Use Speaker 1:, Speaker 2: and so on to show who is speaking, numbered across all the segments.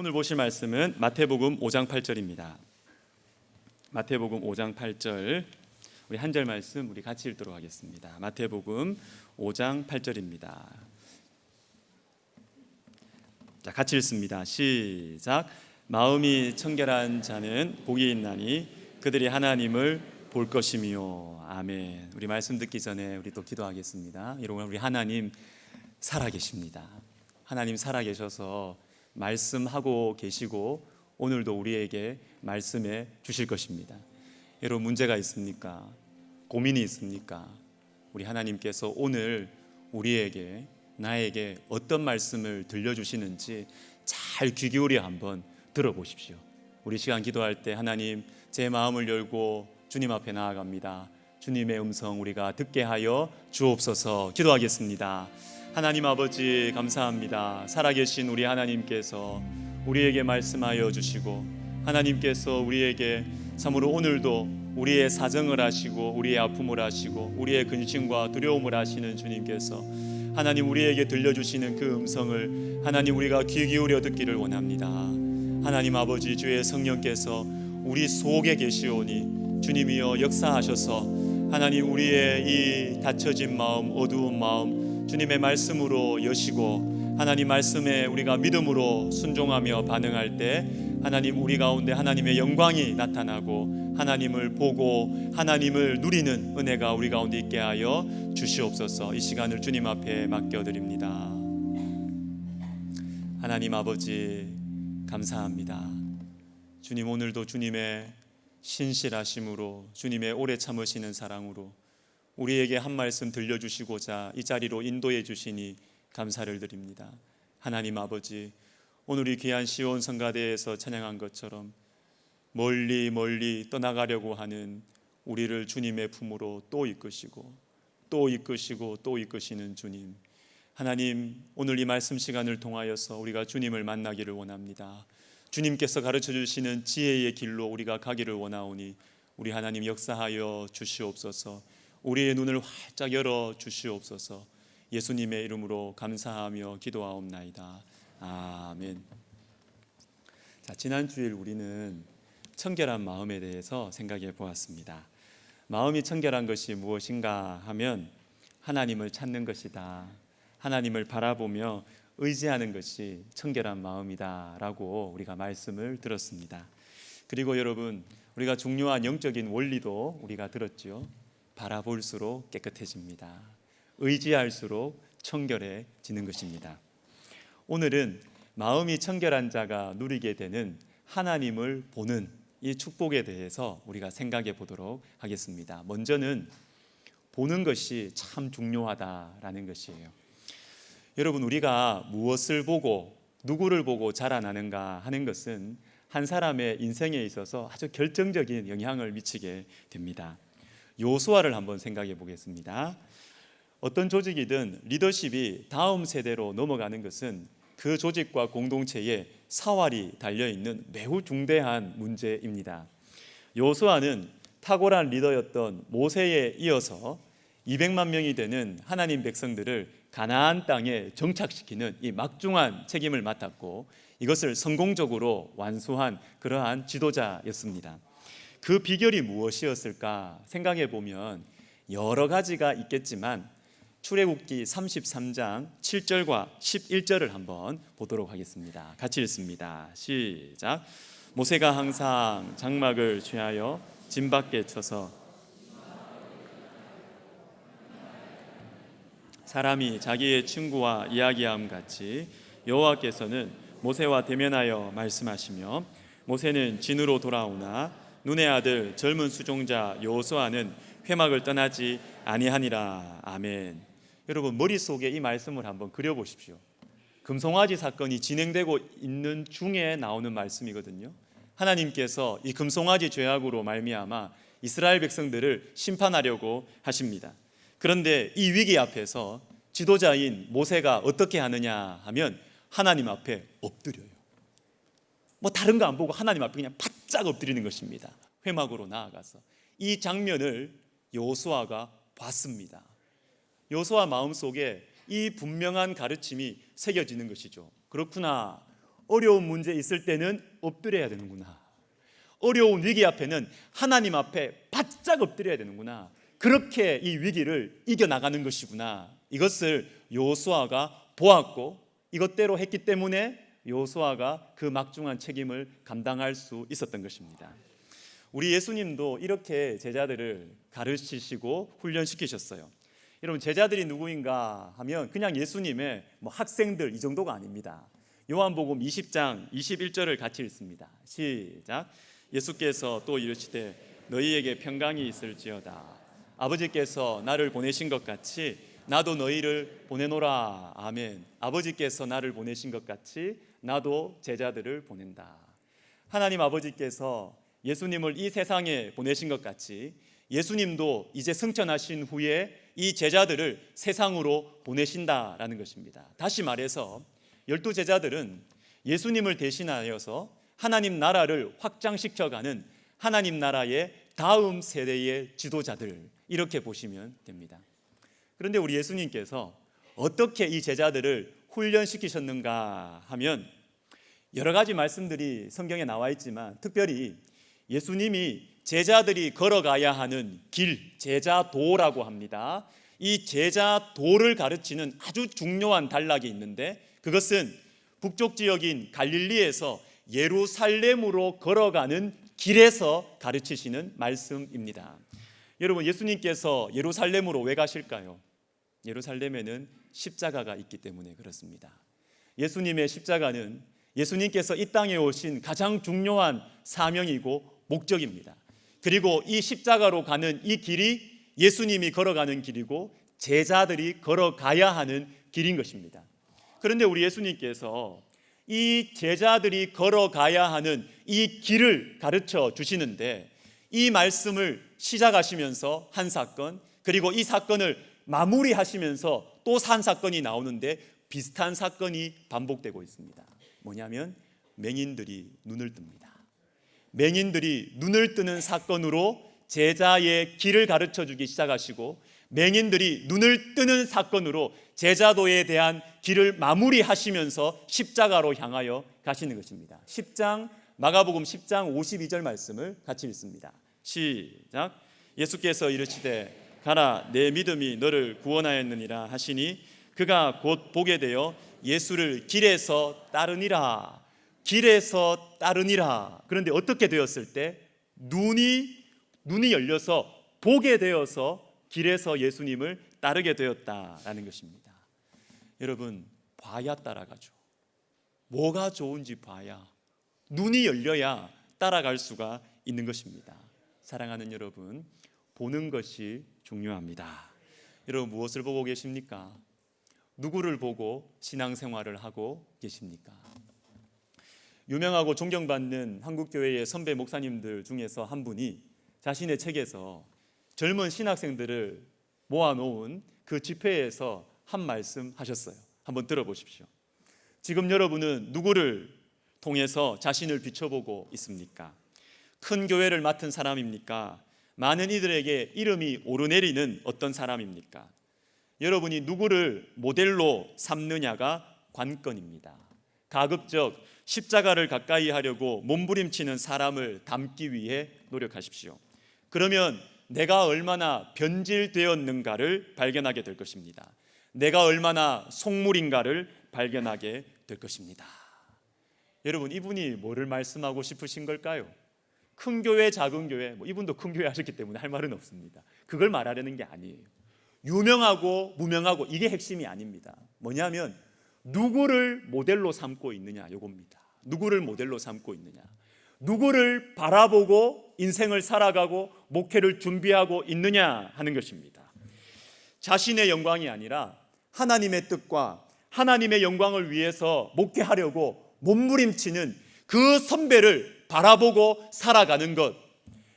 Speaker 1: 오늘 보실 말씀은 마태복음 5장 8절입니다. 마태복음 5장 8절, 우리 한 절 말씀 우리 같이 읽도록 하겠습니다. 마태복음 5장 8절입니다. 자, 같이 읽습니다. 시작. 마음이 청결한 자는 복이 있나니 그들이 하나님을 볼 것이며. 아멘. 우리 말씀 듣기 전에 우리 또 기도하겠습니다. 여러분, 우리 하나님 살아계십니다. 하나님 살아계셔서 말씀하고 계시고 오늘도 우리에게 말씀해 주실 것입니다. 여러분, 문제가 있습니까? 고민이 있습니까? 우리 하나님께서 오늘 우리에게, 나에게 어떤 말씀을 들려주시는지 잘 귀 기울여 한번 들어보십시오. 우리 시간 기도할 때 하나님, 제 마음을 열고 주님 앞에 나아갑니다. 주님의 음성 우리가 듣게 하여 주옵소서. 기도하겠습니다. 하나님 아버지, 감사합니다. 살아계신 우리 하나님께서 우리에게 말씀하여 주시고, 하나님께서 우리에게 참으로 오늘도 우리의 사정을 아시고 우리의 아픔을 아시고 우리의 근심과 두려움을 아시는 주님께서 하나님 우리에게 들려주시는 그 음성을 하나님 우리가 귀 기울여 듣기를 원합니다. 하나님 아버지, 주의 성령께서 우리 속에 계시오니 주님이여 역사하셔서 하나님 우리의 이 닫혀진 마음, 어두운 마음 주님의 말씀으로 여시고, 하나님 말씀에 우리가 믿음으로 순종하며 반응할 때 하나님 우리 가운데 하나님의 영광이 나타나고 하나님을 보고 하나님을 누리는 은혜가 우리 가운데 있게 하여 주시옵소서. 이 시간을 주님 앞에 맡겨드립니다. 하나님 아버지, 감사합니다. 주님, 오늘도 주님의 신실하심으로, 주님의 오래 참으시는 사랑으로 우리에게 한 말씀 들려주시고자 이 자리로 인도해 주시니 감사를 드립니다. 하나님 아버지, 오늘 이 귀한 시온 성가대에서 찬양한 것처럼 멀리 멀리 떠나가려고 하는 우리를 주님의 품으로 또 이끄시고 또 이끄시고 또 이끄시는 주님, 하나님 오늘 이 말씀 시간을 통하여서 우리가 주님을 만나기를 원합니다. 주님께서 가르쳐 주시는 지혜의 길로 우리가 가기를 원하오니 우리 하나님 역사하여 주시옵소서. 우리의 눈을 활짝 열어 주시옵소서. 예수님의 이름으로 감사하며 기도하옵나이다. 아멘. 자, 지난 주일 우리는 청결한 마음에 대해서 생각해 보았습니다. 마음이 청결한 것이 무엇인가 하면 하나님을 찾는 것이다. 하나님을 바라보며 의지하는 것이 청결한 마음이다 라고 우리가 말씀을 들었습니다. 그리고 여러분, 우리가 중요한 영적인 원리도 우리가 들었죠. 바라볼수록 깨끗해집니다. 의지할수록 청결해지는 것입니다. 오늘은 마음이 청결한 자가 누리게 되는 하나님을 보는 이 축복에 대해서 우리가 생각해 보도록 하겠습니다. 먼저는 보는 것이 참 중요하다라는 것이에요. 여러분, 우리가 무엇을 보고 누구를 보고 자라나는가 하는 것은 한 사람의 인생에 있어서 아주 결정적인 영향을 미치게 됩니다. 요수아를 한번 생각해 보겠습니다. 어떤 조직이든 리더십이 다음 세대로 넘어가는 것은 그 조직과 공동체에 사활이 달려있는 매우 중대한 문제입니다. 요수아는 탁월한 리더였던 모세에 이어서 200만 명이 되는 하나님 백성들을 가나안 땅에 정착시키는 이 막중한 책임을 맡았고 이것을 성공적으로 완수한 그러한 지도자였습니다. 그 비결이 무엇이었을까 생각해 보면 여러 가지가 있겠지만 출애굽기 33장 7절과 11절을 한번 보도록 하겠습니다. 같이 읽습니다. 시작. 모세가 항상 장막을 취하여 진 밖에 쳐서 사람이 자기의 친구와 이야기함 같이 여호와께서는 모세와 대면하여 말씀하시며 모세는 진으로 돌아오나 눈의 아들 젊은 수종자 여호수아는 회막을 떠나지 아니하니라. 아멘. 여러분, 머릿속에 이 말씀을 한번 그려보십시오. 금송아지 사건이 진행되고 있는 중에 나오는 말씀이거든요. 하나님께서 이 금송아지 죄악으로 말미암아 이스라엘 백성들을 심판하려고 하십니다. 그런데 이 위기 앞에서 지도자인 모세가 어떻게 하느냐 하면 하나님 앞에 엎드려요. 뭐 다른 거 안 보고 하나님 앞에 그냥 바짝 엎드리는 것입니다. 회막으로 나아가서 이 장면을 여호수아가 봤습니다. 여호수아 마음속에 이 분명한 가르침이 새겨지는 것이죠. 그렇구나, 어려운 문제 있을 때는 엎드려야 되는구나. 어려운 위기 앞에는 하나님 앞에 바짝 엎드려야 되는구나. 그렇게 이 위기를 이겨나가는 것이구나. 이것을 여호수아가 보았고 이것대로 했기 때문에 여호수아가 그 막중한 책임을 감당할 수 있었던 것입니다. 우리 예수님도 이렇게 제자들을 가르치시고 훈련시키셨어요. 여러분, 제자들이 누구인가 하면 그냥 예수님의 학생들 이 정도가 아닙니다. 요한복음 20장 21절을 같이 읽습니다. 시작. 예수께서 또 이르시되 너희에게 평강이 있을지어다. 아버지께서 나를 보내신 것 같이 나도 너희를 보내노라. 아멘. 아버지께서 나를 보내신 것 같이 나도 제자들을 보낸다. 하나님 아버지께서 예수님을 이 세상에 보내신 것 같이 예수님도 이제 승천하신 후에 이 제자들을 세상으로 보내신다라는 것입니다. 다시 말해서 12 제자들은 예수님을 대신하여서 하나님 나라를 확장시켜가는 하나님 나라의 다음 세대의 지도자들, 이렇게 보시면 됩니다. 그런데 우리 예수님께서 어떻게 이 제자들을 훈련시키셨는가 하면 여러 가지 말씀들이 성경에 나와 있지만 특별히 예수님이 제자들이 걸어가야 하는 길, 제자도라고 합니다. 이 제자도를 가르치는 아주 중요한 단락이 있는데 그것은 북쪽 지역인 갈릴리에서 예루살렘으로 걸어가는 길에서 가르치시는 말씀입니다. 여러분, 예수님께서 예루살렘으로 왜 가실까요? 예루살렘에는 십자가가 있기 때문에 그렇습니다. 예수님의 십자가는 예수님께서 이 땅에 오신 가장 중요한 사명이고 목적입니다. 그리고 이 십자가로 가는 이 길이 예수님이 걸어가는 길이고 제자들이 걸어가야 하는 길인 것입니다. 그런데 우리 예수님께서 이 제자들이 걸어가야 하는 이 길을 가르쳐 주시는데 이 말씀을 시작하시면서 한 사건, 그리고 이 사건을 마무리하시면서 또 한 사건이 나오는데 비슷한 사건이 반복되고 있습니다. 뭐냐면 맹인들이 눈을 뜹니다. 맹인들이 눈을 뜨는 사건으로 제자의 길을 가르쳐 주기 시작하시고 맹인들이 눈을 뜨는 사건으로 제자도에 대한 길을 마무리하시면서 십자가로 향하여 가시는 것입니다. 마가복음 10장 52절 말씀을 같이 읽습니다. 시작. 예수께서 이르시되 가라, 내 믿음이 너를 구원하였느니라 하시니 그가 곧 보게 되어 예수를 길에서 따르니라. 길에서 따르니라. 그런데 어떻게 되었을 때 눈이 열려서 보게 되어서 길에서 예수님을 따르게 되었다라는 것입니다. 여러분, 봐야 따라가죠. 뭐가 좋은지 봐야, 눈이 열려야 따라갈 수가 있는 것입니다. 사랑하는 여러분, 보는 것이 중요합니다. 여러분, 무엇을 보고 계십니까? 누구를 보고 신앙생활을 하고 계십니까? 유명하고 존경받는 한국교회의 선배 목사님들 중에서 한 분이 자신의 책에서 젊은 신학생들을 모아놓은 그 집회에서 한 말씀 하셨어요. 한번 들어보십시오. 지금 여러분은 누구를 통해서 자신을 비춰보고 있습니까? 큰 교회를 맡은 사람입니까? 많은 이들에게 이름이 오르내리는 어떤 사람입니까? 여러분이 누구를 모델로 삼느냐가 관건입니다. 가급적 십자가를 가까이 하려고 몸부림치는 사람을 닮기 위해 노력하십시오. 그러면 내가 얼마나 변질되었는가를 발견하게 될 것입니다. 내가 얼마나 속물인가를 발견하게 될 것입니다. 여러분, 이분이 뭐를 말씀하고 싶으신 걸까요? 큰 교회, 작은 교회, 이분도 큰 교회 하셨기 때문에 할 말은 없습니다. 그걸 말하려는 게 아니에요. 유명하고 무명하고 이게 핵심이 아닙니다. 뭐냐면 누구를 모델로 삼고 있느냐, 이겁니다. 누구를 모델로 삼고 있느냐, 누구를 바라보고 인생을 살아가고 목회를 준비하고 있느냐 하는 것입니다. 자신의 영광이 아니라 하나님의 뜻과 하나님의 영광을 위해서 목회하려고 몸부림치는 그 선배를 바라보고 살아가는 것,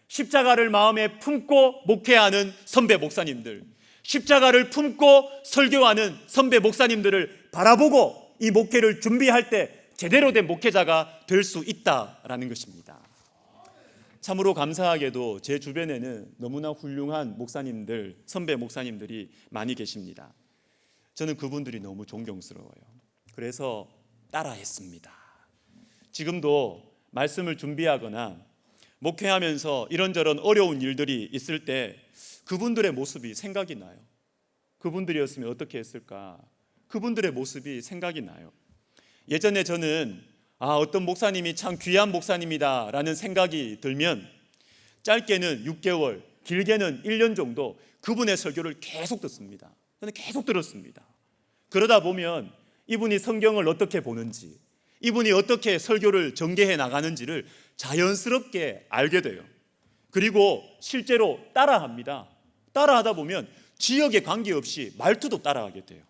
Speaker 1: 십자가를 마음에 품고 목회하는 선배 목사님들, 십자가를 품고 설교하는 선배 목사님들을 바라보고 이 목회를 준비할 때 제대로 된 목회자가 될 수 있다라는 것입니다. 참으로 감사하게도 제 주변에는 너무나 훌륭한 목사님들, 선배 목사님들이 많이 계십니다. 저는 그분들이 너무 존경스러워요. 그래서 따라했습니다. 지금도 말씀을 준비하거나 목회하면서 이런저런 어려운 일들이 있을 때 그분들의 모습이 생각이 나요. 그분들이었으면 어떻게 했을까? 그분들의 모습이 생각이 나요. 예전에 저는 어떤 목사님이 참 귀한 목사님이다 라는 생각이 들면 짧게는 6개월, 길게는 1년 정도 그분의 설교를 계속 듣습니다. 저는 계속 들었습니다. 그러다 보면 이분이 성경을 어떻게 보는지, 이분이 어떻게 설교를 전개해 나가는지를 자연스럽게 알게 돼요. 그리고 실제로 따라합니다. 따라하다 보면 지역에 관계없이 말투도 따라하게 돼요.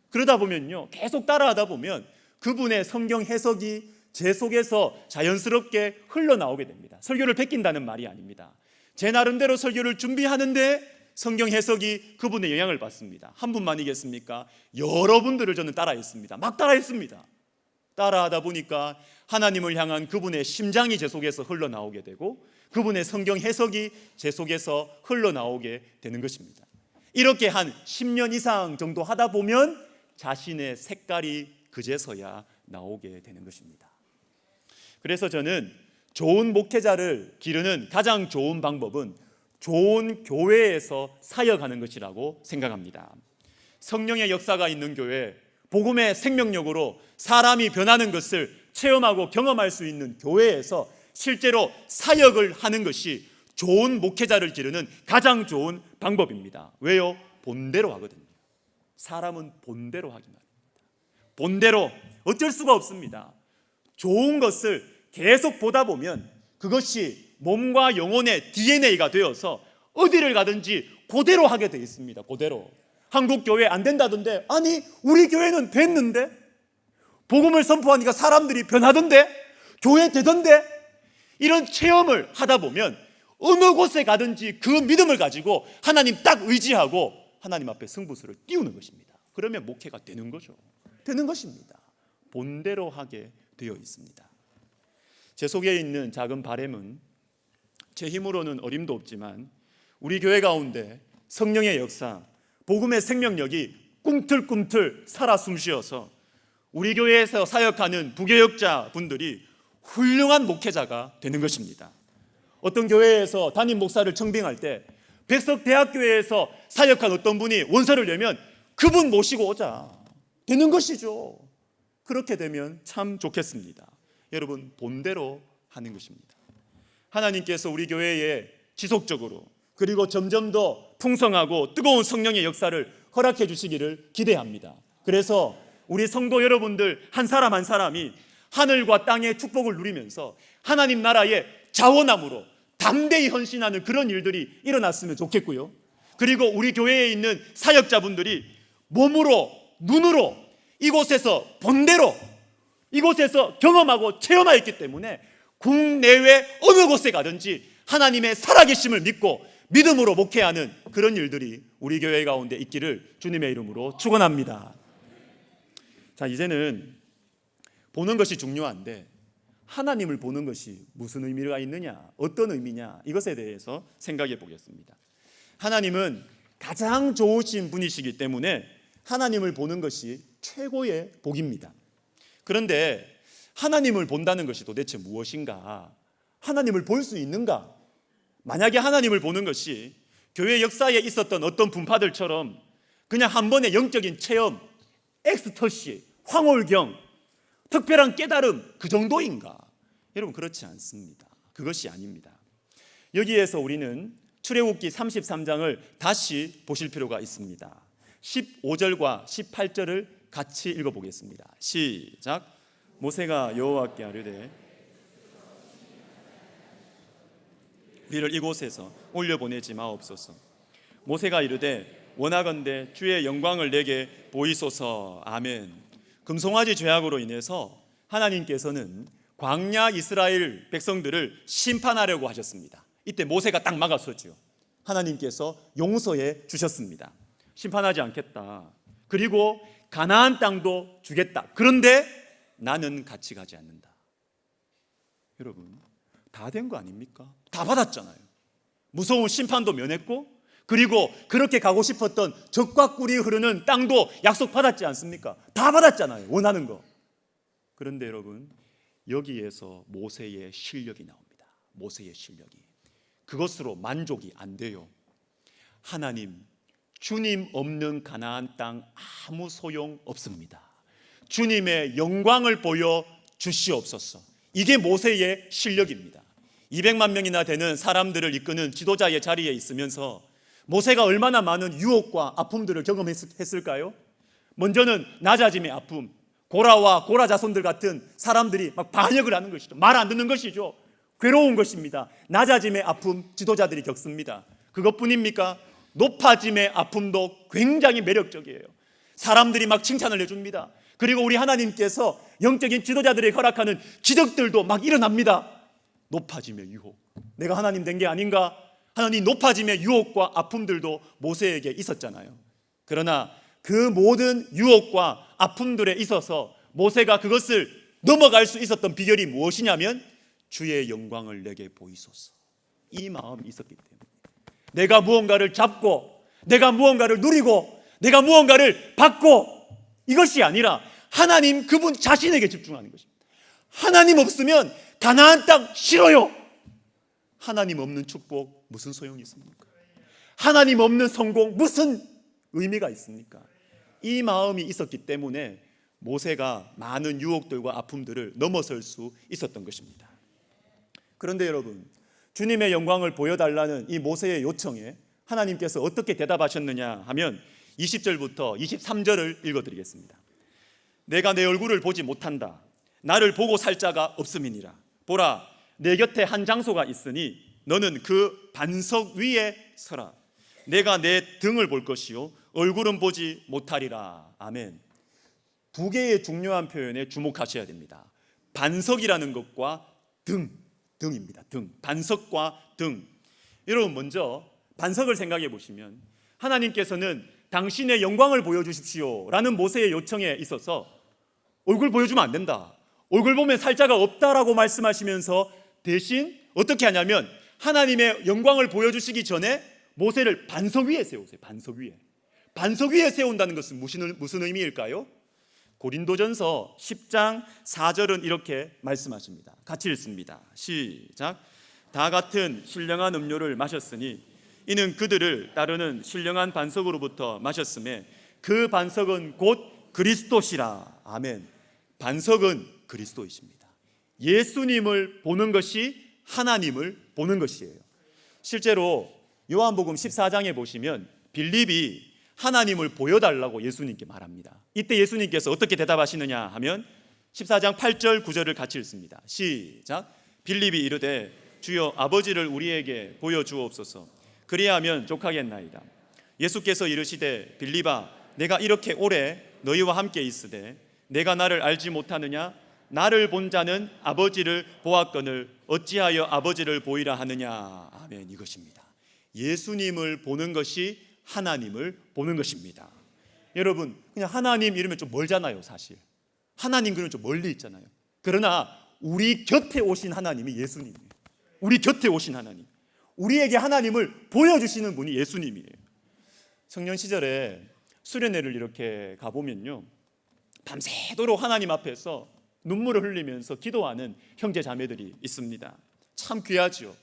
Speaker 1: 그러다 보면요, 계속 따라하다 보면 그분의 성경 해석이 제 속에서 자연스럽게 흘러나오게 됩니다. 설교를 베낀다는 말이 아닙니다. 제 나름대로 설교를 준비하는데 성경 해석이 그분의 영향을 받습니다. 한 분만이겠습니까? 여러분들을 저는 따라했습니다. 막 따라했습니다. 따라하다 보니까 하나님을 향한 그분의 심장이 제 속에서 흘러나오게 되고 그분의 성경 해석이 제 속에서 흘러나오게 되는 것입니다. 이렇게 한 10년 이상 정도 하다 보면 자신의 색깔이 그제서야 나오게 되는 것입니다. 그래서 저는 좋은 목회자를 기르는 가장 좋은 방법은 좋은 교회에서 사역하는 것이라고 생각합니다. 성령의 역사가 있는 교회, 복음의 생명력으로 사람이 변하는 것을 체험하고 경험할 수 있는 교회에서 실제로 사역을 하는 것이 좋은 목회자를 기르는 가장 좋은 방법입니다. 왜요? 본대로 하거든요. 사람은 본대로 하기 마련입니다. 본대로 어쩔 수가 없습니다. 좋은 것을 계속 보다 보면 그것이 몸과 영혼의 DNA가 되어서 어디를 가든지 그대로 하게 되어 있습니다. 그대로. 한국 교회 안 된다던데, 아니 우리 교회는 됐는데, 복음을 선포하니까 사람들이 변하던데, 교회 되던데, 이런 체험을 하다 보면 어느 곳에 가든지 그 믿음을 가지고 하나님 딱 의지하고 하나님 앞에 승부수를 띄우는 것입니다. 그러면 목회가 되는 거죠. 되는 것입니다. 본대로 하게 되어 있습니다. 제 속에 있는 작은 바람은 제 힘으로는 어림도 없지만 우리 교회 가운데 성령의 역사, 복음의 생명력이 꿈틀꿈틀 살아 숨쉬어서 우리 교회에서 사역하는 부교역자 분들이 훌륭한 목회자가 되는 것입니다. 어떤 교회에서 담임 목사를 청빙할 때 백석대학교에서 사역한 어떤 분이 원서를 내면 그분 모시고 오자 되는 것이죠. 그렇게 되면 참 좋겠습니다. 여러분, 본대로 하는 것입니다. 하나님께서 우리 교회에 지속적으로 그리고 점점 더 풍성하고 뜨거운 성령의 역사를 허락해 주시기를 기대합니다. 그래서 우리 성도 여러분들 한 사람 한 사람이 하늘과 땅의 축복을 누리면서 하나님 나라의 자원함으로 담대히 헌신하는 그런 일들이 일어났으면 좋겠고요. 그리고 우리 교회에 있는 사역자분들이 몸으로, 눈으로 이곳에서 본대로 이곳에서 경험하고 체험하였기 때문에 국내외 어느 곳에 가든지 하나님의 살아계심을 믿고 믿음으로 목회하는 그런 일들이 우리 교회 가운데 있기를 주님의 이름으로 축원합니다. 자, 이제는 보는 것이 중요한데 하나님을 보는 것이 무슨 의미가 있느냐, 어떤 의미냐, 이것에 대해서 생각해 보겠습니다. 하나님은 가장 좋으신 분이시기 때문에 하나님을 보는 것이 최고의 복입니다. 그런데 하나님을 본다는 것이 도대체 무엇인가? 하나님을 볼 수 있는가? 만약에 하나님을 보는 것이 교회 역사에 있었던 어떤 분파들처럼 그냥 한 번의 영적인 체험, 엑스터시, 황홀경, 특별한 깨달음 그 정도인가? 여러분, 그렇지 않습니다. 그것이 아닙니다. 여기에서 우리는 출애굽기 33장을 다시 보실 필요가 있습니다. 15절과 18절을 같이 읽어보겠습니다. 시작. 모세가 여호와께 아뢰되 우리를 이곳에서 올려보내지 마옵소서. 모세가 이르되 원하건대 주의 영광을 내게 보이소서. 아멘. 금송아지 죄악으로 인해서 하나님께서는 광야 이스라엘 백성들을 심판하려고 하셨습니다. 이때 모세가 딱 막았었죠. 하나님께서 용서해 주셨습니다. 심판하지 않겠다. 그리고 가나안 땅도 주겠다. 그런데 나는 같이 가지 않는다. 여러분, 다 된 거 아닙니까? 다 받았잖아요. 무서운 심판도 면했고, 그리고 그렇게 가고 싶었던 젖과 꿀이 흐르는 땅도 약속받았지 않습니까? 다 받았잖아요. 원하는 거. 그런데 여러분, 여기에서 모세의 실력이 나옵니다. 모세의 실력이. 그것으로 만족이 안 돼요. 하나님, 주님 없는 가나안 땅 아무 소용 없습니다. 주님의 영광을 보여 주시옵소서. 이게 모세의 실력입니다. 200만 명이나 되는 사람들을 이끄는 지도자의 자리에 있으면서 모세가 얼마나 많은 유혹과 아픔들을 경험했을까요? 먼저는 낮아짐의 아픔, 고라와 고라 자손들 같은 사람들이 막 반역을 하는 것이죠. 말 안 듣는 것이죠. 괴로운 것입니다. 낮아짐의 아픔 지도자들이 겪습니다. 그것뿐입니까? 높아짐의 아픔도 굉장히 매력적이에요. 사람들이 막 칭찬을 해줍니다. 그리고 우리 하나님께서 영적인 지도자들이 허락하는 기적들도 막 일어납니다. 높아짐의 유혹, 내가 하나님 된 게 아닌가 하는 이 높아짐의 유혹과 아픔들도 모세에게 있었잖아요. 그러나 그 모든 유혹과 아픔들에 있어서 모세가 그것을 넘어갈 수 있었던 비결이 무엇이냐면 주의 영광을 내게 보이소서, 이 마음이 있었기 때문에 내가 무언가를 잡고 내가 무언가를 누리고 내가 무언가를 받고 이것이 아니라 하나님 그분 자신에게 집중하는 것입니다. 하나님 없으면 가나안 땅 싫어요. 하나님 없는 축복 무슨 소용이 있습니까? 하나님 없는 성공 무슨 의미가 있습니까? 이 마음이 있었기 때문에 모세가 많은 유혹들과 아픔들을 넘어설 수 있었던 것입니다. 그런데 여러분, 주님의 영광을 보여달라는 이 모세의 요청에 하나님께서 어떻게 대답하셨느냐 하면 20절부터 23절을 읽어드리겠습니다. 내가 내 얼굴을 보지 못한다. 나를 보고 살 자가 없음이니라. 보라, 내 곁에 한 장소가 있으니 너는 그 반석 위에 서라. 내가 내 등을 볼 것이요 얼굴은 보지 못하리라. 아멘. 두 개의 중요한 표현에 주목하셔야 됩니다. 반석이라는 것과 등입니다. 등. 반석과 등. 여러분, 먼저 반석을 생각해 보시면 하나님께서는 당신의 영광을 보여주십시오 라는 모세의 요청에 있어서 얼굴 보여주면 안 된다, 얼굴 보면 살 자가 없다라고 말씀하시면서 대신 어떻게 하냐면 하나님의 영광을 보여주시기 전에 모세를 반석 위에 세우세요. 반석 위에 세운다는 것은 무슨 의미일까요? 고린도전서 10장 4절은 이렇게 말씀하십니다. 같이 읽습니다. 시작. 다 같은 신령한 음료를 마셨으니 이는 그들을 따르는 신령한 반석으로부터 마셨음에 그 반석은 곧 그리스도시라. 아멘. 반석은 그리스도이십니다. 예수님을 보는 것이 하나님을 보는 것이에요. 실제로 요한복음 14장에 보시면 빌립이 하나님을 보여달라고 예수님께 말합니다. 이때 예수님께서 어떻게 대답하시느냐 하면 14장 8절 9절을 같이 읽습니다. 시작. 빌립이 이르되 주여 아버지를 우리에게 보여주옵소서. 그리하면 족하겠나이다. 예수께서 이르시되 빌립아, 내가 이렇게 오래 너희와 함께 있으되 내가 나를 알지 못하느냐? 나를 본 자는 아버지를 보았거늘 어찌하여 아버지를 보이라 하느냐. 아멘. 이것입니다. 예수님을 보는 것이 하나님을 보는 것입니다. 여러분, 그냥 하나님 이러면 좀 멀잖아요. 사실 하나님 그러면 좀 멀리 있잖아요. 그러나 우리 곁에 오신 하나님이 예수님이에요. 우리 곁에 오신 하나님, 우리에게 하나님을 보여주시는 분이 예수님이에요. 청년 시절에 수련회를 이렇게 가보면요, 밤새도록 하나님 앞에서 눈물을 흘리면서 기도하는 형제 자매들이 있습니다. 참 귀하죠.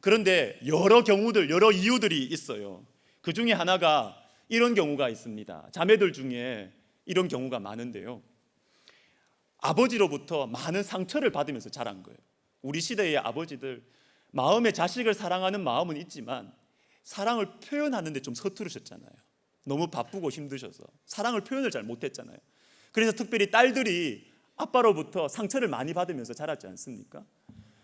Speaker 1: 그런데 여러 경우들, 여러 이유들이 있어요. 그 중에 하나가 이런 경우가 있습니다. 자매들 중에 이런 경우가 많은데요, 아버지로부터 많은 상처를 받으면서 자란 거예요. 우리 시대의 아버지들, 마음에 자식을 사랑하는 마음은 있지만 사랑을 표현하는데 좀 서투르셨잖아요. 너무 바쁘고 힘드셔서 사랑을 표현을 잘 못했잖아요. 그래서 특별히 딸들이 아빠로부터 상처를 많이 받으면서 자랐지 않습니까?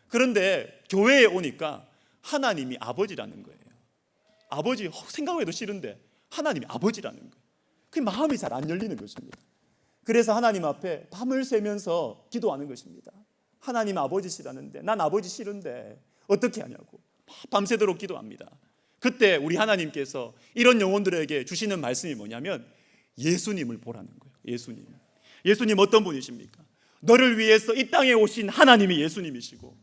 Speaker 1: 그런데 교회에 오니까 하나님이 아버지라는 거예요. 아버지, 생각해도 싫은데 하나님이 아버지라는 거예요. 그 마음이 잘 안 열리는 것입니다. 그래서 하나님 앞에 밤을 새면서 기도하는 것입니다. 하나님 아버지시라는데 난 아버지 싫은데 어떻게 하냐고 밤새도록 기도합니다. 그때 우리 하나님께서 이런 영혼들에게 주시는 말씀이 뭐냐면 예수님을 보라는 거예요. 예수님 어떤 분이십니까? 너를 위해서 이 땅에 오신 하나님이 예수님이시고,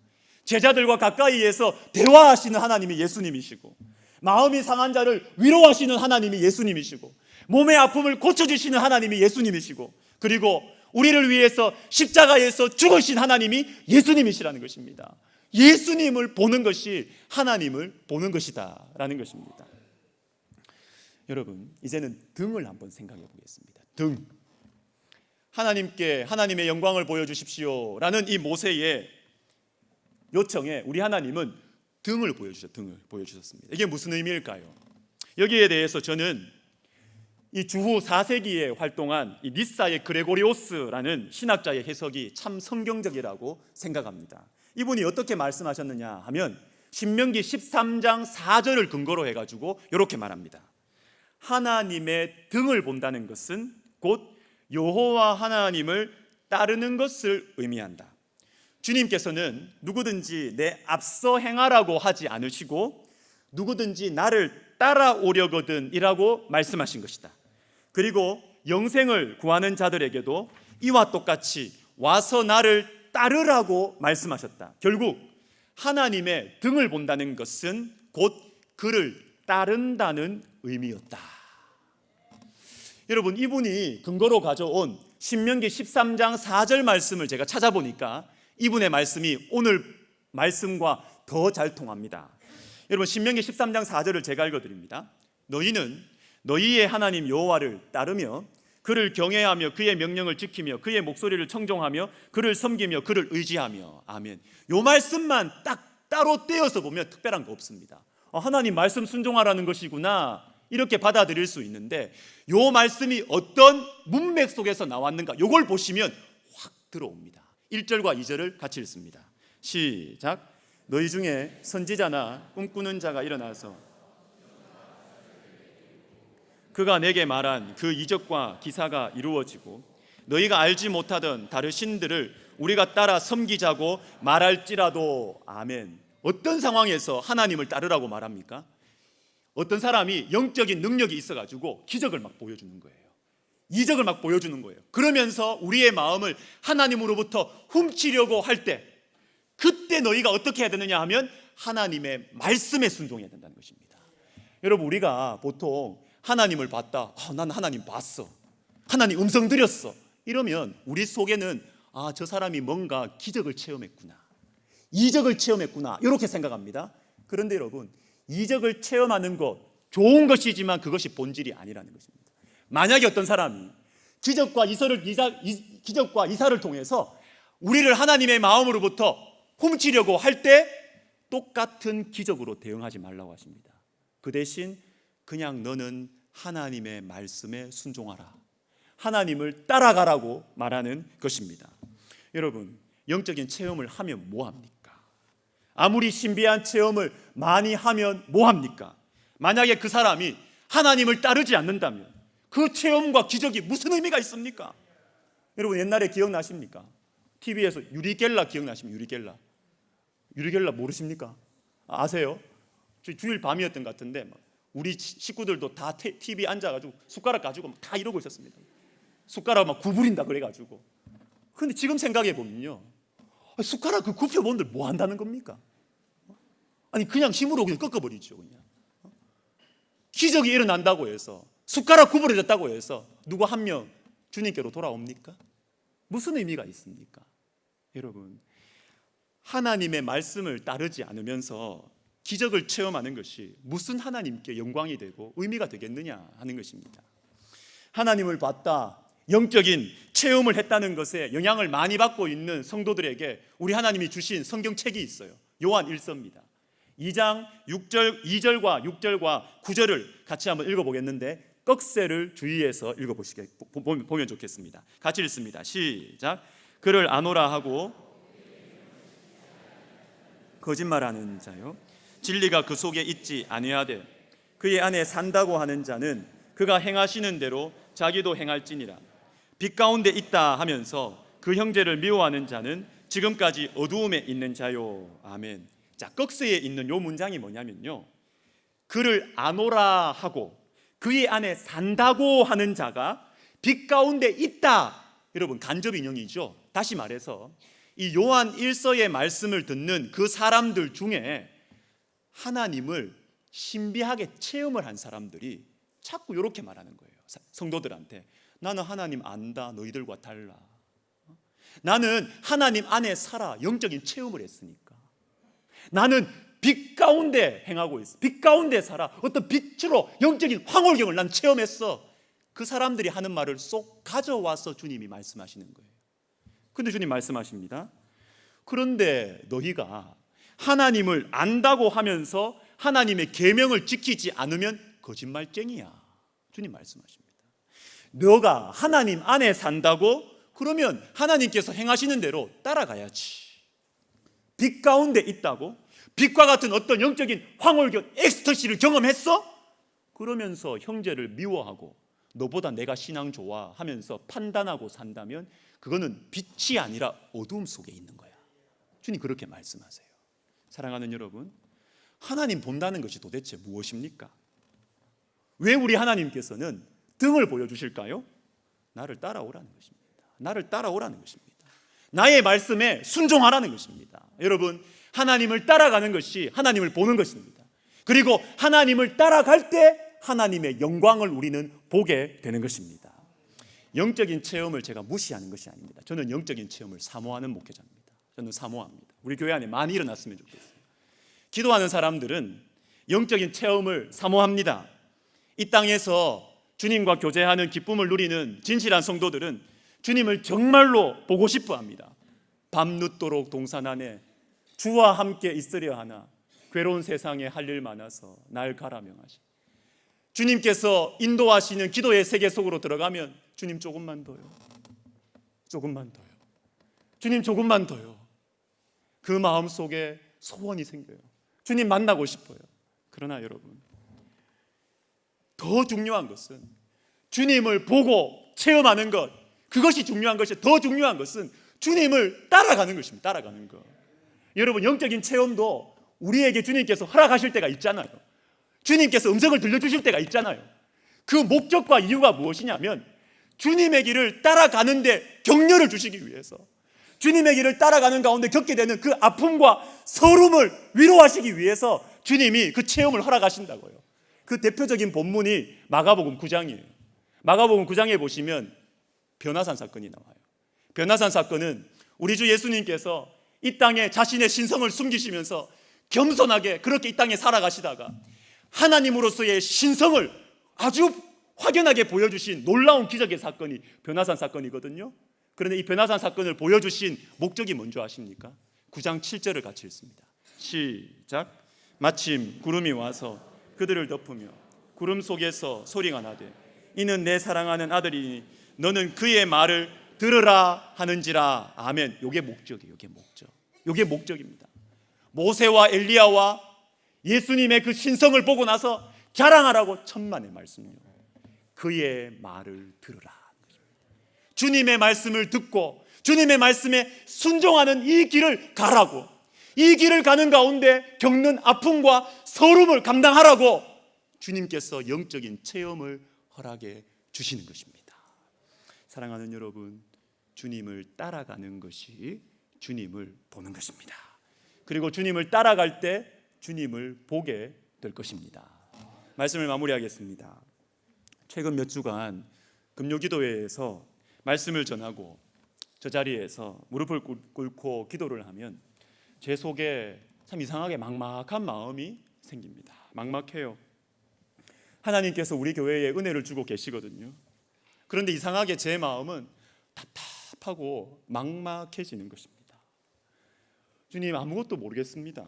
Speaker 1: 제자들과 가까이에서 대화하시는 하나님이 예수님이시고, 마음이 상한 자를 위로하시는 하나님이 예수님이시고, 몸의 아픔을 고쳐주시는 하나님이 예수님이시고, 그리고 우리를 위해서 십자가에서 죽으신 하나님이 예수님이시라는 것입니다. 예수님을 보는 것이 하나님을 보는 것이다 라는 것입니다. 여러분, 이제는 등을 한번 생각해 보겠습니다. 등. 하나님께 하나님의 영광을 보여주십시오 라는 이 모세의 요청에 우리 하나님은 등을 보여주셨습니다. 이게 무슨 의미일까요? 여기에 대해서 저는 이 주후 4세기에 활동한 이 니사의 그레고리오스라는 신학자의 해석이 참 성경적이라고 생각합니다. 이분이 어떻게 말씀하셨느냐 하면 신명기 13장 4절을 근거로 해가지고 이렇게 말합니다. 하나님의 등을 본다는 것은 곧 여호와 하나님을 따르는 것을 의미한다. 주님께서는 누구든지 내 앞서 행하라고 하지 않으시고 누구든지 나를 따라오려거든 이라고 말씀하신 것이다. 그리고 영생을 구하는 자들에게도 이와 똑같이 와서 나를 따르라고 말씀하셨다. 결국 하나님의 등을 본다는 것은 곧 그를 따른다는 의미였다. 여러분, 이분이 근거로 가져온 신명기 13장 4절 말씀을 제가 찾아보니까 이분의 말씀이 오늘 말씀과 더 잘 통합니다. 여러분, 신명기 13장 4절을 제가 읽어드립니다. 너희는 너희의 하나님 여호와를 따르며 그를 경외하며 그의 명령을 지키며 그의 목소리를 청종하며 그를 섬기며 그를 의지하며. 아멘. 요 말씀만 딱 따로 떼어서 보면 특별한 거 없습니다. 하나님 말씀 순종하라는 것이구나 이렇게 받아들일 수 있는데, 요 말씀이 어떤 문맥 속에서 나왔는가 요걸 보시면 확 들어옵니다. 1절과 2절을 같이 읽습니다. 시작. 너희 중에 선지자나 꿈꾸는 자가 일어나서 그가 내게 말한 그 이적과 기사가 이루어지고 너희가 알지 못하던 다른 신들을 우리가 따라 섬기자고 말할지라도. 아멘. 어떤 상황에서 하나님을 따르라고 말합니까? 어떤 사람이 영적인 능력이 있어가지고 기적을 막 보여주는 거예요. 이적을 막 보여주는 거예요. 그러면서 우리의 마음을 하나님으로부터 훔치려고 할 때, 그때 너희가 어떻게 해야 되느냐 하면 하나님의 말씀에 순종해야 된다는 것입니다. 여러분, 우리가 보통 하나님을 봤다, 난 하나님 봤어, 하나님 음성 들었어, 이러면 우리 속에는 저 사람이 뭔가 기적을 체험했구나, 이적을 체험했구나 이렇게 생각합니다. 그런데 여러분, 이적을 체험하는 것 좋은 것이지만 그것이 본질이 아니라는 것입니다. 만약에 어떤 사람이 기적과 이사를 통해서 우리를 하나님의 마음으로부터 훔치려고 할 때 똑같은 기적으로 대응하지 말라고 하십니다. 그 대신 그냥 너는 하나님의 말씀에 순종하라, 하나님을 따라가라고 말하는 것입니다. 여러분, 영적인 체험을 하면 뭐합니까? 아무리 신비한 체험을 많이 하면 뭐합니까? 만약에 그 사람이 하나님을 따르지 않는다면 그 체험과 기적이 무슨 의미가 있습니까? 여러분, 옛날에 기억나십니까? TV에서 유리겔라 기억나십니까? 유리겔라 모르십니까? 아세요? 주일 밤이었던 것 같은데 우리 식구들도 다 TV 앉아가지고 숟가락 가지고 다 이러고 있었습니다. 숟가락 막 구부린다 그래가지고. 근데 지금 생각해 보면요, 숟가락 그 굽혀본들 뭐 한다는 겁니까? 아니 그냥 힘으로 그냥 꺾어버리죠. 그냥 기적이 일어난다고 해서, 숟가락 구부러졌다고 해서 누구 한 명 주님께로 돌아옵니까? 무슨 의미가 있습니까? 여러분, 하나님의 말씀을 따르지 않으면서 기적을 체험하는 것이 무슨 하나님께 영광이 되고 의미가 되겠느냐 하는 것입니다. 하나님을 봤다, 영적인 체험을 했다는 것에 영향을 많이 받고 있는 성도들에게 우리 하나님이 주신 성경책이 있어요. 요한 1서입니다. 2장 2절과 6절과 9절을 같이 한번 읽어보겠는데 꺽쇠를 주의해서 보면 좋겠습니다. 같이 읽습니다. 시작. 그를 아노라 하고 거짓말하는 자요, 진리가 그 속에 있지 아니하되 그의 안에 산다고 하는 자는 그가 행하시는 대로 자기도 행할지니라. 빛 가운데 있다 하면서 그 형제를 미워하는 자는 지금까지 어두움에 있는 자요. 아멘. 자, 꺽쇠에 있는 요 문장이 뭐냐면요, 그를 아노라 하고 그의 안에 산다고 하는 자가 빛 가운데 있다. 여러분, 간접 인용이죠. 다시 말해서 이 요한 1서의 말씀을 듣는 그 사람들 중에 하나님을 신비하게 체험을 한 사람들이 자꾸 이렇게 말하는 거예요. 성도들한테 나는 하나님 안다, 너희들과 달라.
Speaker 2: 나는 하나님 안에 살아 영적인 체험을 했으니까. 나는 빛 가운데 행하고 있어. 빛 가운데 살아. 어떤 빛으로 영적인 황홀경을 난 체험했어. 그 사람들이 하는 말을 쏙 가져와서 주님이 말씀하시는 거예요. 근데 주님 말씀하십니다. 그런데 너희가 하나님을 안다고 하면서 하나님의 계명을 지키지 않으면 거짓말쟁이야. 주님 말씀하십니다. 너가 하나님 안에 산다고? 그러면 하나님께서 행하시는 대로 따라가야지. 빛 가운데 있다고? 빛과 같은 어떤 영적인 황홀경, 엑스터시를 경험했어? 그러면서 형제를 미워하고 너보다 내가 신앙 좋아 하면서 판단하고 산다면 그거는 빛이 아니라 어두움 속에 있는 거야. 주님 그렇게 말씀하세요. 사랑하는 여러분, 하나님 본다는 것이 도대체 무엇입니까? 왜 우리 하나님께서는 등을 보여주실까요? 나를 따라오라는 것입니다. 나를 따라오라는 것입니다. 나의 말씀에 순종하라는 것입니다. 여러분, 하나님을 따라가는 것이 하나님을 보는 것입니다. 그리고 하나님을 따라갈 때 하나님의 영광을 우리는 보게 되는 것입니다. 영적인 체험을 제가 무시하는 것이 아닙니다. 저는 영적인 체험을 사모하는 목회자입니다. 저는 사모합니다. 우리 교회 안에 많이 일어났으면 좋겠어요. 기도하는 사람들은 영적인 체험을 사모합니다. 이 땅에서 주님과 교제하는 기쁨을 누리는 진실한 성도들은 주님을 정말로 보고 싶어 합니다. 밤늦도록 동산 안에 주와 함께 있으려 하나 괴로운 세상에 할 일 많아서 날 가라 명하시. 주님께서 인도하시는 기도의 세계 속으로 들어가면 주님 조금만 더요. 조금만 더요. 주님 조금만 더요. 그 마음 속에 소원이 생겨요. 주님 만나고 싶어요. 그러나 여러분, 더 중요한 것은 주님을 보고 체험하는 것, 그것이 중요한 것이 더 중요한 것은 주님을 따라가는 것입니다. 따라가는 것. 여러분, 영적인 체험도 우리에게 주님께서 허락하실 때가 있잖아요. 주님께서 음성을 들려주실 때가 있잖아요. 그 목적과 이유가 무엇이냐면 주님의 길을 따라가는데 격려를 주시기 위해서, 주님의 길을 따라가는 가운데 겪게 되는 그 아픔과 서름을 위로하시기 위해서 주님이 그 체험을 허락하신다고요. 그 대표적인 본문이 마가복음 9장이에요. 마가복음 9장에 보시면 변화산 사건이 나와요. 변화산 사건은 우리 주 예수님께서 이 땅에 자신의 신성을 숨기시면서 겸손하게 그렇게 이 땅에 살아가시다가 하나님으로서의 신성을 아주 확연하게 보여주신 놀라운 기적의 사건이 변화산 사건이거든요. 그런데 이 변화산 사건을 보여주신 목적이 뭔지 아십니까? 9장 7절을 같이 읽습니다. 시작. 마침 구름이 와서 그들을 덮으며 구름 속에서 소리가 나되 이는 내 사랑하는 아들이니 너는 그의 말을 들으라 하는지라. 아멘. 요게 목적이에요. 요게 목적. 요게 목적입니다. 모세와 엘리야와 예수님의 그 신성을 보고 나서 자랑하라고 천만의 말씀이요. 그의 말을 들으라. 주님의 말씀을 듣고 주님의 말씀에 순종하는 이 길을 가라고, 이 길을 가는 가운데 겪는 아픔과 서름을 감당하라고 주님께서 영적인 체험을 허락해 주시는 것입니다. 사랑하는 여러분, 주님을 따라가는 것이 주님을 보는 것입니다. 그리고 주님을 따라갈 때 주님을 보게 될 것입니다. 말씀을 마무리하겠습니다. 최근 몇 주간 금요기도회에서 말씀을 전하고 저 자리에서 무릎을 꿇고 기도를 하면 제 속에 참 이상하게 막막한 마음이 생깁니다. 막막해요. 하나님께서 우리 교회에 은혜를 주고 계시거든요. 그런데 이상하게 제 마음은 답답하고 막막해지는 것입니다. 주님, 아무것도 모르겠습니다.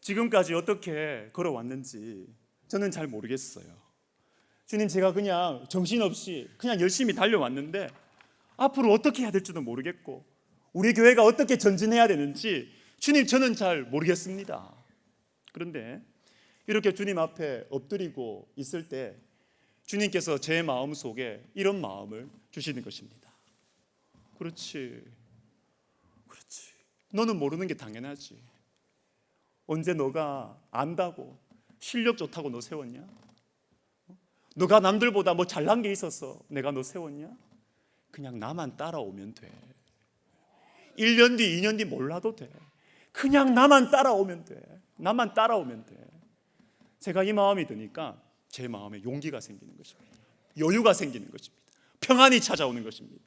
Speaker 2: 지금까지 어떻게 걸어왔는지 저는 잘 모르겠어요. 주님, 제가 그냥 정신없이 그냥 열심히 달려왔는데 앞으로 어떻게 해야 될지도 모르겠고 우리 교회가 어떻게 전진해야 되는지 주님, 저는 잘 모르겠습니다. 그런데 이렇게 주님 앞에 엎드리고 있을 때 주님께서 제 마음 속에 이런 마음을 주시는 것입니다. 그렇지. 너는 모르는 게 당연하지. 언제 너가 안다고 실력 좋다고 너 세웠냐? 너가 남들보다 뭐 잘난 게 있어서 내가 너 세웠냐? 그냥 나만 따라오면 돼. 1년 뒤 2년 뒤 몰라도 돼. 그냥 나만 따라오면 돼. 나만 따라오면 돼. 제가 이 마음이 드니까 제 마음에 용기가 생기는 것입니다. 여유가 생기는 것입니다. 평안이 찾아오는 것입니다.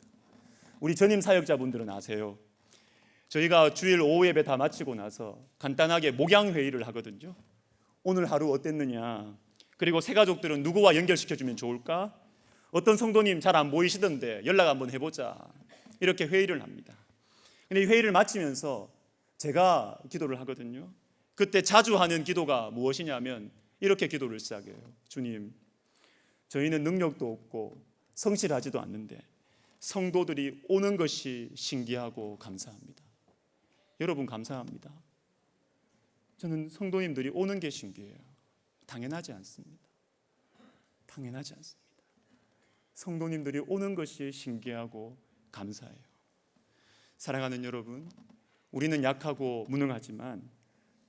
Speaker 2: 우리 전임 사역자분들은 아세요. 저희가 주일 오후 예배 다 마치고 나서 간단하게 목양 회의를 하거든요. 오늘 하루 어땠느냐, 그리고 새 가족들은 누구와 연결시켜주면 좋을까, 어떤 성도님 잘 안 보이시던데 연락 한번 해보자, 이렇게 회의를 합니다. 근데 이 회의를 마치면서 제가 기도를 하거든요. 그때 자주 하는 기도가 무엇이냐면 이렇게 기도를 시작해요. 주님, 저희는 능력도 없고 성실하지도 않는데 성도들이 오는 것이 신기하고 감사합니다. 여러분, 감사합니다. 저는 성도님들이 오는 게 신기해요. 당연하지 않습니다. 당연하지 않습니다. 성도님들이 오는 것이 신기하고 감사해요. 사랑하는 여러분, 우리는 약하고 무능하지만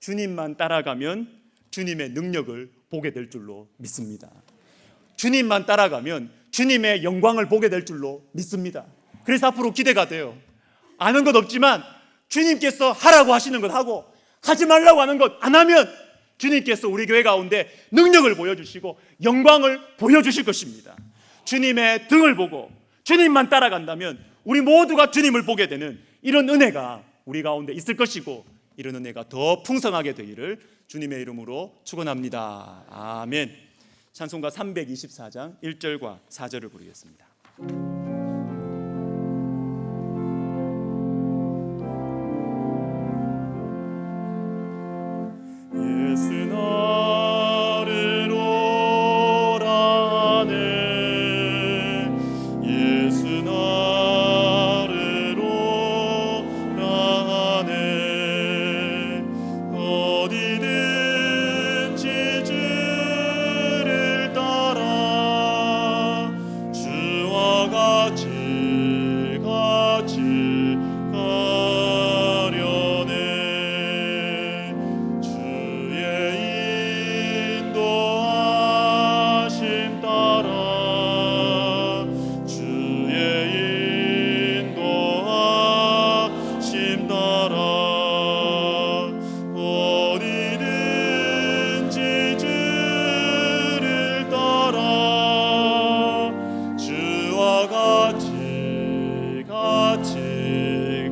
Speaker 2: 주님만 따라가면 주님의 능력을 보게 될 줄로 믿습니다. 주님만 따라가면 주님의 영광을 보게 될 줄로 믿습니다. 그래서 앞으로 기대가 돼요. 아는 것 없지만 주님께서 하라고 하시는 것 하고, 하지 말라고 하는 것 안 하면 주님께서 우리 교회 가운데 능력을 보여주시고 영광을 보여주실 것입니다. 주님의 등을 보고 주님만 따라간다면 우리 모두가 주님을 보게 되는 이런 은혜가 우리 가운데 있을 것이고, 이런 은혜가 더 풍성하게 되기를 주님의 이름으로 축원합니다. 아멘. 찬송가 324장 1절과 4절을 부르겠습니다. 예수 나를 오라 하네, 예수 나를 오라 하네, 어디든지 주를 따라 주와 같이 가려네. 주의 인도하심 따라, 주의 인도하심 따라, 어디든지 주를 따라 주와 같이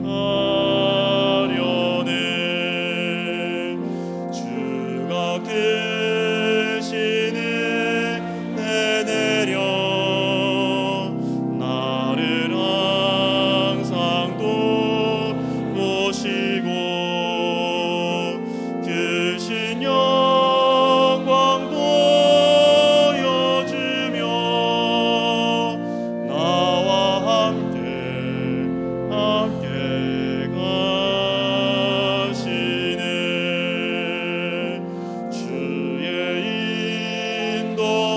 Speaker 2: 가려네. 주가 크신 은혜 내려 나를 항상 돕으시고, 크신 영광 보여주며 나와 함께 가시네. 주의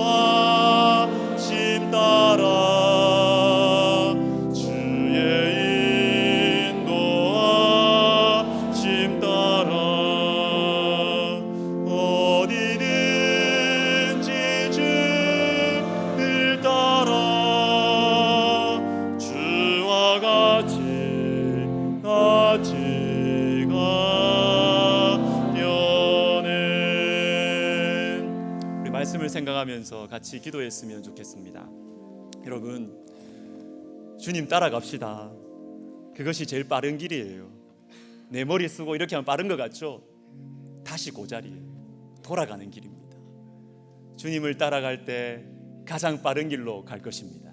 Speaker 2: 인도하심 따라, 주의 인도하심 따라, 어디든지 주를 따라 주와 같이 가려네. 우리 말씀을 생각하면서 같이 기도했으면 좋겠습니다. 여러분, 주님 따라갑시다. 그것이 제일 빠른 길이에요. 내 머리 쓰고 이렇게 하면 빠른 것 같죠? 다시 그 자리에 돌아가는 길입니다. 주님을 따라갈 때 가장 빠른 길로 갈 것입니다.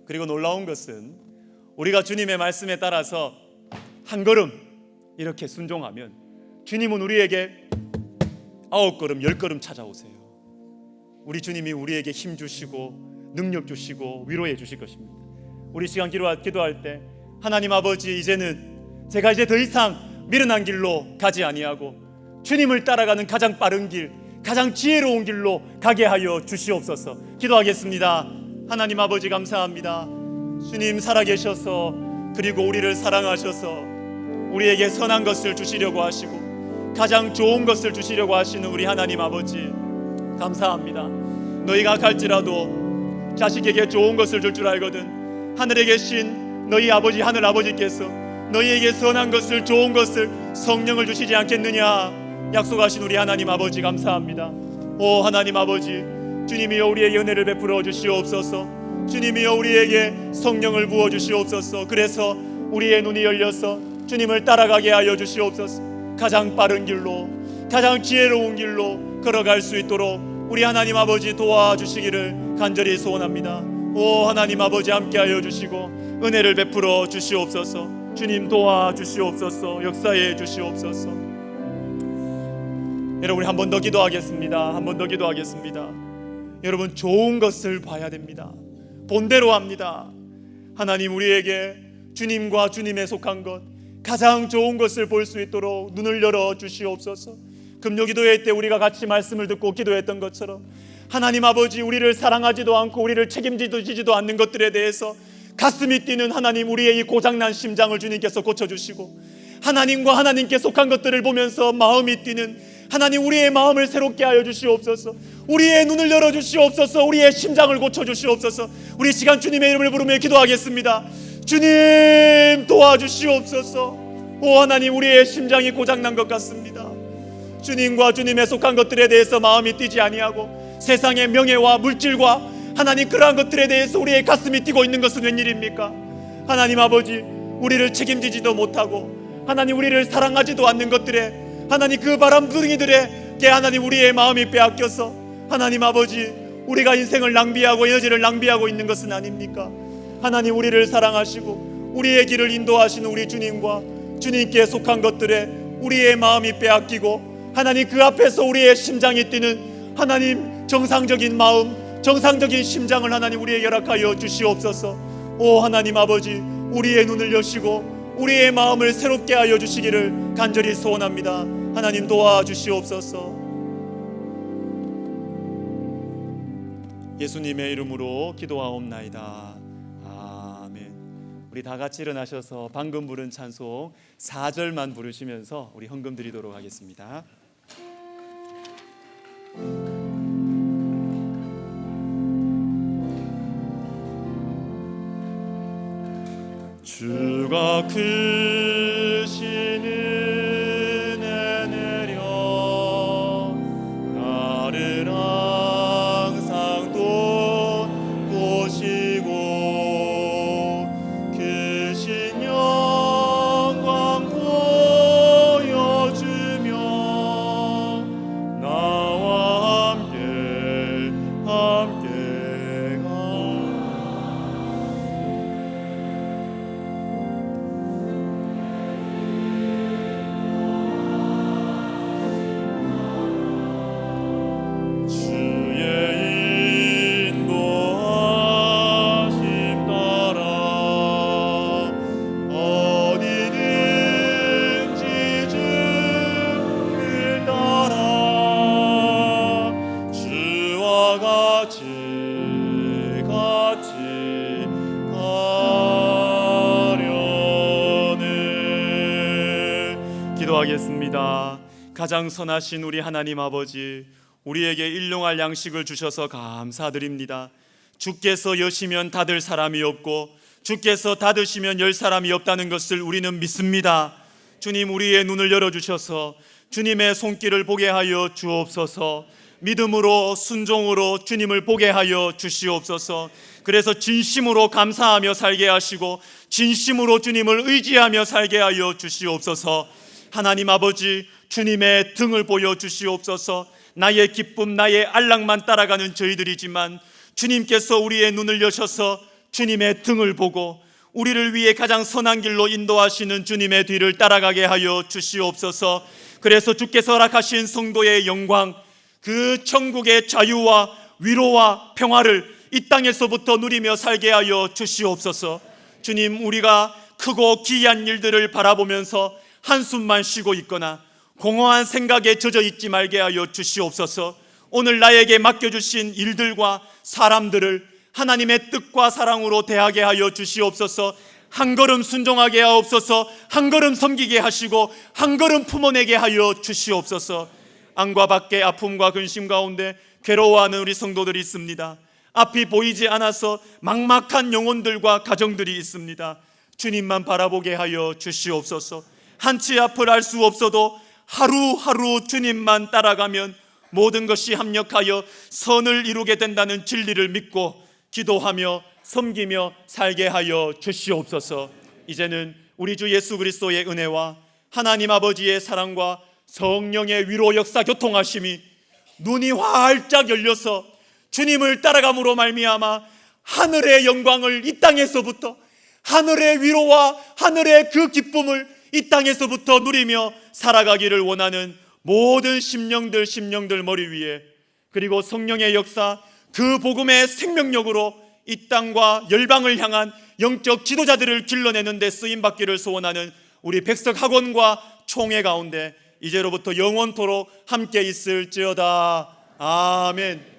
Speaker 2: 그리고 놀라운 것은 우리가 주님의 말씀에 따라서 한 걸음 이렇게 순종하면 주님은 우리에게 9걸음 10걸음 찾아오세요. 우리 주님이 우리에게 힘 주시고 능력 주시고 위로해 주실 것입니다. 우리 시간 기도할 때 하나님 아버지, 이제는 제가 이제 더 이상 미련한 길로 가지 아니하고 주님을 따라가는 가장 빠른 길, 가장 지혜로운 길로 가게 하여 주시옵소서. 기도하겠습니다. 하나님 아버지, 감사합니다. 주님 살아계셔서, 그리고 우리를 사랑하셔서 우리에게 선한 것을 주시려고 하시고 가장 좋은 것을 주시려고 하시는 우리 하나님 아버지, 감사합니다. 너희가 갈지라도 자식에게 좋은 것을 줄 줄 알거든 하늘에 계신 너희 아버지, 하늘 아버지께서 너희에게 선한 것을, 좋은 것을, 성령을 주시지 않겠느냐 약속하신 우리 하나님 아버지, 감사합니다. 오 하나님 아버지, 주님이여 우리에게 은혜를 베풀어 주시옵소서. 주님이여 우리에게 성령을 부어주시옵소서. 그래서 우리의 눈이 열려서 주님을 따라가게 하여 주시옵소서. 가장 빠른 길로, 가장 지혜로운 길로 걸어갈 수 있도록 우리 하나님 아버지 도와주시기를 간절히 소원합니다. 오 하나님 아버지 함께하여 주시고 은혜를 베풀어 주시옵소서. 주님 도와주시옵소서. 역사해 주시옵소서. 여러분 우리 한 번 더 기도하겠습니다. 한 번 더 기도하겠습니다. 여러분 좋은 것을 봐야 됩니다. 본대로 합니다. 하나님 우리에게 주님과 주님에 속한 것 가장 좋은 것을 볼 수 있도록 눈을 열어 주시옵소서. 금요기도회 때 우리가 같이 말씀을 듣고 기도했던 것처럼 하나님 아버지 우리를 사랑하지도 않고 우리를 책임지지도 않는 것들에 대해서 가슴이 뛰는 하나님 우리의 이 고장난 심장을 주님께서 고쳐주시고 하나님과 하나님께 속한 것들을 보면서 마음이 뛰는 하나님 우리의 마음을 새롭게 하여 주시옵소서. 우리의 눈을 열어 주시옵소서. 우리의 심장을 고쳐 주시옵소서. 우리 시간 주님의 이름을 부르며 기도하겠습니다. 주님 도와주시옵소서. 오 하나님 우리의 심장이 고장난 것 같습니다. 주님과 주님에 속한 것들에 대해서 마음이 뛰지 아니하고 세상의 명예와 물질과 하나님 그러한 것들에 대해서 우리의 가슴이 뛰고 있는 것은 웬일입니까? 하나님 아버지 우리를 책임지지도 못하고 하나님 우리를 사랑하지도 않는 것들에 하나님 그 바람둥이들에게 하나님 우리의 마음이 빼앗겨서 하나님 아버지 우리가 인생을 낭비하고 에너지를 낭비하고 있는 것은 아닙니까? 하나님 우리를 사랑하시고 우리의 길을 인도하시는 우리 주님과 주님께 속한 것들에 우리의 마음이 빼앗기고 하나님 그 앞에서 우리의 심장이 뛰는 하나님 정상적인 마음 정상적인 심장을 하나님 우리에게 허락하여 주시옵소서. 오 하나님 아버지 우리의 눈을 여시고 우리의 마음을 새롭게 하여 주시기를 간절히 소원합니다. 하나님 도와주시옵소서. 예수님의 이름으로 기도하옵나이다. 아멘. 우리 다 같이 일어나셔서 방금 부른 찬송 4절만 부르시면서 우리 헌금 드리도록 하겠습니다. 주가 크신 은혜 내려 나를 항상 돕으시고 크신 영광 보여주며 나와 함께 가오. 기도하겠습니다. 가장 선하신 우리 하나님 아버지 우리에게 일용할 양식을 주셔서 감사드립니다. 주께서 여시면 닫을 사람이 없고 주께서 닫으시면 열 사람이 없다는 것을 우리는 믿습니다. 주님 우리의 눈을 열어주셔서 주님의 손길을 보게 하여 주옵소서. 믿음으로 순종으로 주님을 보게 하여 주시옵소서. 그래서 진심으로 감사하며 살게 하시고 진심으로 주님을 의지하며 살게 하여 주시옵소서. 하나님 아버지 주님의 등을 보여주시옵소서. 나의 기쁨 나의 안락만 따라가는 저희들이지만 주님께서 우리의 눈을 여셔서 주님의 등을 보고 우리를 위해 가장 선한 길로 인도하시는 주님의 뒤를 따라가게 하여 주시옵소서. 그래서 주께서 허락하신 성도의 영광 그 천국의 자유와 위로와 평화를 이 땅에서부터 누리며 살게 하여 주시옵소서. 주님 우리가 크고 기이한 일들을 바라보면서 한숨만 쉬고 있거나 공허한 생각에 젖어 있지 말게 하여 주시옵소서. 오늘 나에게 맡겨주신 일들과 사람들을 하나님의 뜻과 사랑으로 대하게 하여 주시옵소서. 한 걸음 순종하게 하옵소서. 한 걸음 섬기게 하시고 한 걸음 품어내게 하여 주시옵소서. 안과 밖에 아픔과 근심 가운데 괴로워하는 우리 성도들이 있습니다. 앞이 보이지 않아서 막막한 영혼들과 가정들이 있습니다. 주님만 바라보게 하여 주시옵소서. 한치 앞을 알 수 없어도 하루하루 주님만 따라가면 모든 것이 합력하여 선을 이루게 된다는 진리를 믿고 기도하며 섬기며 살게 하여 주시옵소서. 이제는 우리 주 예수 그리스도의 은혜와 하나님 아버지의 사랑과 성령의 위로 역사 교통하심이 눈이 활짝 열려서 주님을 따라감으로 말미암아 하늘의 영광을 이 땅에서부터, 하늘의 위로와 하늘의 그 기쁨을 이 땅에서부터 누리며 살아가기를 원하는 모든 심령들 머리 위에, 그리고 성령의 역사, 그 복음의 생명력으로 이 땅과 열방을 향한 영적 지도자들을 길러내는 데 쓰임받기를 소원하는 우리 백석학원과 총회 가운데 이제로부터 영원토록 함께 있을지어다. 아멘.